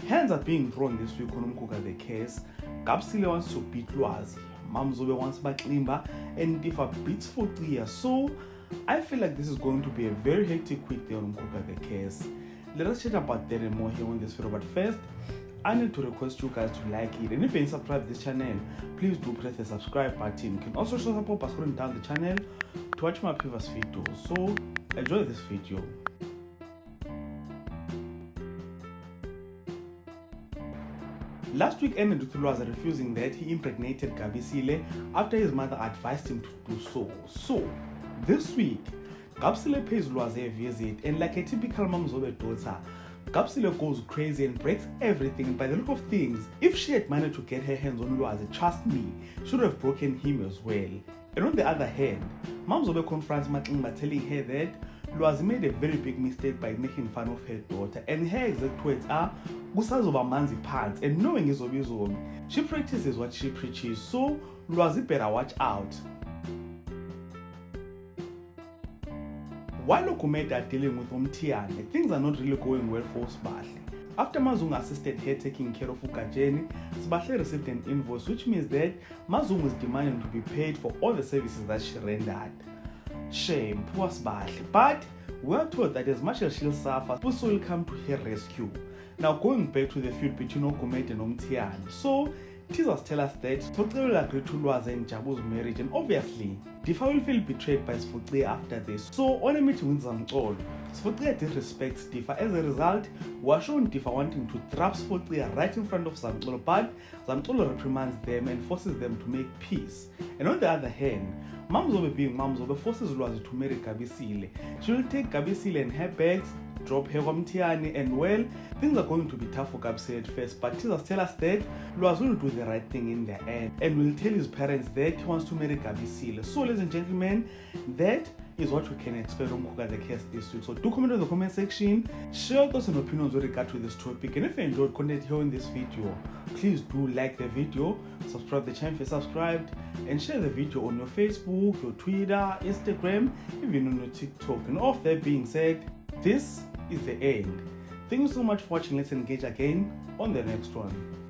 Hands are being thrown this week on Umkhuka the case. Gabsile wants to beat Lwazi, Mamzobe wants Baklimba, and Tifa beats Fuqia. So I feel like this is going to be a very hectic week there on Umkhuka the case. Let us chat about that and more here on this video. But first, I need to request you guys to like it, and if you ain't subscribed to this channel, please do press the subscribe button. You can also show support by scrolling down the channel to watch my previous videos. So enjoy this video. Last week ended with Lwazi refusing that he impregnated Gabisile after his mother advised him to do so. So this week, Gabisile pays Lwazi a visit, and like a typical Mamzobe daughter, Gabisile goes crazy and breaks everything. By the look of things, if she had managed to get her hands on Lwazi, trust me, she would have broken him as well. And on the other hand, Mamzobe confronts Matlingba, telling her that Lwazi made a very big mistake by making fun of her daughter, and her exact words are "Kusazoba manzi pants," and knowing izobi, she practices what she preaches, so Lwazi better watch out. While Okumeta are dealing with Umtiane, things are not really going well for Sibahle. After Mazungu assisted her taking care of Ukajeni, Sibahle received an invoice, which means that Mazungu is demanding to be paid for all the services that she rendered. Shame, poor Sibahle. But we are told that as much as she'll suffer, Puso will come to her rescue. Now going back to the feud between Okumeta and Umtiane, so teasers tell us that Sifuqe will agree to Lwazi and Jabu's marriage, and obviously Tifa will feel betrayed by Sifuqe after this. So on a meeting with Zamxolo, Sifuqe disrespects Tifa. As a result, we are shown Tifa wanting to trap Sifuqe right in front of Zamxolo, but Zamxolo reprimands them and forces them to make peace. And on the other hand, Mamzobe being Mamzobe forces Lwazi to marry Gabisile. She will take Gabisile and her bags, drop her Mtiani, and well, things are going to be tough for Gabisile at first, but teasers tell us that Lwazi will do the right thing in the end and will tell his parents that he wants to marry Gabisile. So ladies and gentlemen, that is what we can expect from Umkhuka the case this week. So do comment in the comment section, share your thoughts and opinions with regard to this topic, and if you enjoyed content here in this video, please do like the video, subscribe to the channel if you're subscribed, and share the video on your Facebook, your Twitter, Instagram, even on your TikTok. And all of that being said, this is the end. Thank you so much for watching. Let's engage again on the next one.